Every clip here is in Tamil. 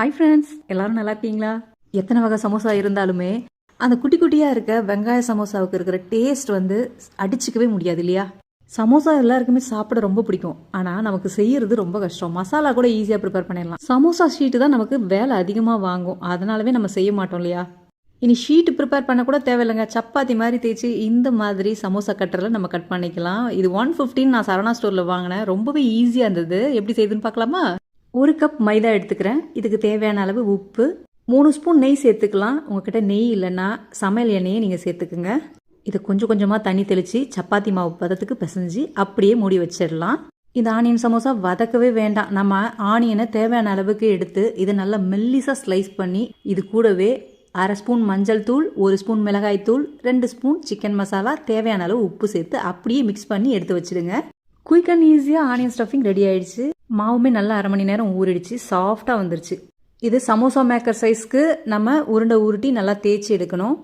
ஹாய் ஃப்ரெண்ட்ஸ், எல்லாரும் நல்லா இருக்கீங்களா? எத்தனை வகை சமோசா இருந்தாலுமே அந்த குட்டி குட்டியாக இருக்க வெங்காய சமோசாவுக்கு இருக்கிற டேஸ்ட் வந்து அடிச்சுக்கவே முடியாது இல்லையா? சமோசா எல்லாருக்குமே சாப்பிட ரொம்ப பிடிக்கும். ஆனால் நமக்கு செய்யறது ரொம்ப கஷ்டம். மசாலா கூட ஈஸியாக ப்ரிப்பேர் பண்ணிடலாம். சமோசா ஷீட்டு தான் நமக்கு வேலை அதிகமாக வாங்கும். அதனாலவே நம்ம செய்ய மாட்டோம் இல்லையா? இனி ஷீட்டு ப்ரிப்பேர் பண்ண கூட தேவையில்லைங்க. சப்பாத்தி மாதிரி தேய்ச்சி இந்த மாதிரி சமோசா கட்டரில் நம்ம கட் பண்ணிக்கலாம். இது 115 நான் சரவணா ஸ்டோரில் வாங்கினேன். ரொம்பவே ஈஸியாக இருந்தது. எப்படி செய்யுதுன்னு பார்க்கலாமா? 1 கப் மைதா எடுத்துக்கிறேன். இதுக்கு தேவையான அளவு உப்பு, 3 ஸ்பூன் நெய் சேர்த்துக்கலாம். உங்ககிட்ட நெய் இல்லைன்னா சமையல் எண்ணெயை நீங்கள் சேர்த்துக்குங்க. இதை கொஞ்சம் கொஞ்சமாக தண்ணி தெளித்து சப்பாத்தி மாவு பதத்துக்கு பிசைஞ்சு அப்படியே மூடி வச்சிடலாம். இந்த ஆனியன் சமோசா வதக்கவே வேண்டாம். நம்ம ஆனியனை தேவையான அளவுக்கு எடுத்து இதை நல்லா மெல்லிசாக ஸ்லைஸ் பண்ணி இது கூடவே 1/2 ஸ்பூன் மஞ்சள் தூள், 1 ஸ்பூன் மிளகாய் தூள், 2 ஸ்பூன் சிக்கன் மசாலா, தேவையான அளவு உப்பு சேர்த்து அப்படியே மிக்ஸ் பண்ணி எடுத்து வச்சிடுங்க. குயிக் அண்ட் ஈஸியாக ஆனியன் ஸ்டஃபிங் ரெடி ஆயிடுச்சு. மாவுமே நல்லா 1/2 மணி நேரம் ஊறிடுச்சு, சாஃப்டாக வந்துருச்சு. இது சமோசா மேக்கர் சைஸ்க்கு நம்ம உருண்டை உருட்டி நல்லா தேய்ச்சி எடுக்கணும்.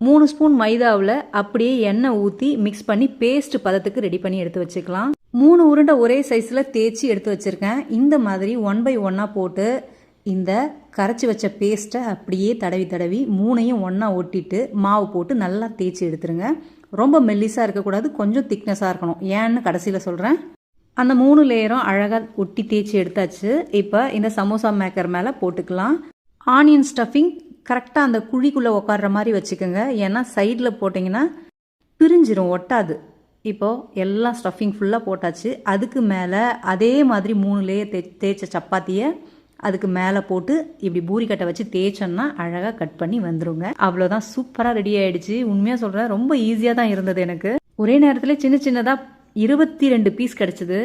3 ஸ்பூன் மைதாவில் அப்படியே எண்ணெய் ஊற்றி மிக்ஸ் பண்ணி பேஸ்ட் பதத்துக்கு ரெடி பண்ணி எடுத்து வச்சுக்கலாம். 3 உருண்டை ஒரே சைஸில் தேய்ச்சி எடுத்து வச்சுருக்கேன். இந்த மாதிரி 1 by 1 போட்டு இந்த கரைச்சி வச்ச பேஸ்ட்டை அப்படியே தடவி தடவி 3ஐயும் ஒன்றா ஒட்டிட்டு மாவு போட்டு நல்லா தேய்ச்சி எடுத்துருங்க. ரொம்ப மெல்லிஸாக இருக்கக்கூடாது, கொஞ்சம் திக்னஸாக இருக்கணும். ஏன்னு கடைசியில் சொல்கிறேன். அந்த 3 லேயரும் அழகாக ஒட்டி தேய்ச்சி எடுத்தாச்சு. இப்போ இந்த சமோசா மேக்கர் மேலே போட்டுக்கலாம். ஆனியன் ஸ்டஃபிங் கரெக்டாக அந்த குழிக்குள்ளே உட்கார்ற மாதிரி வச்சுக்கோங்க. ஏன்னா சைடில் போட்டிங்கன்னா பிரிஞ்சிரும், ஒட்டாது. இப்போது எல்லா ஸ்டஃபிங் ஃபுல்லாக போட்டாச்சு. அதுக்கு மேலே அதே மாதிரி 3 லேயர் தேய்ச்ச சப்பாத்தியை அதுக்கு மேலே போட்டு இப்படி பூரிக்கட்டை வச்சு தேய்ச்சோன்னா அழகாக கட் பண்ணி வந்துருங்க. அவ்வளோதான், சூப்பராக ரெடி ஆகிடுச்சு. உண்மையாக சொல்கிறேன், ரொம்ப ஈஸியாக தான் இருந்தது. எனக்கு ஒரே நேரத்தில் சின்ன சின்னதாக 22 பீஸ் கிடச்சிது.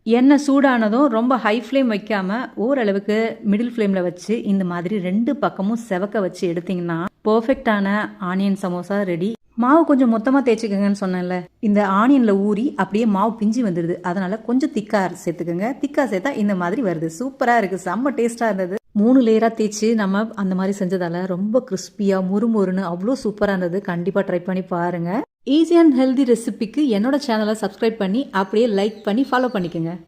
எண்ணெய் சூடானதும் ரொம்ப ஹை ஃப்ளேம் வைக்காமல் ஓரளவுக்கு மிடில் ஃப்ளேமில் வச்சு இந்த மாதிரி 2 பக்கமும் செவக்க வச்சு எடுத்திங்கன்னா பர்ஃபெக்டான ஆனியன் சமோசா ரெடி. மாவு கொஞ்சம் மொத்தமாக தேய்ச்சிக்கங்கன்னு சொன்னேன்ல, இந்த ஆனியனில் ஊறி அப்படியே மாவு பிஞ்சு வந்துடுது. அதனால் கொஞ்சம் திக்காக சேர்த்துக்கோங்க. திக்காக சேர்த்தா இந்த மாதிரி வருது. சூப்பராக இருக்குது, செம்ம டேஸ்ட்டாக இருந்தது. 3 லேயராக தேய்ச்சி நம்ம அந்த மாதிரி செஞ்சதால் ரொம்ப கிறிஸ்பியாக முறுமுறுன்னு அவ்வளோ சூப்பராக இருந்தது. கண்டிப்பாக ட்ரை பண்ணி பாருங்கள். ஈஸி அண்ட் ஹெல்தி ரெசிபிக்கு என்னோட சேனலை சப்ஸ்கிரைப் பண்ணி அப்படியே லைக் பண்ணி ஃபாலோ பண்ணிக்கோங்க.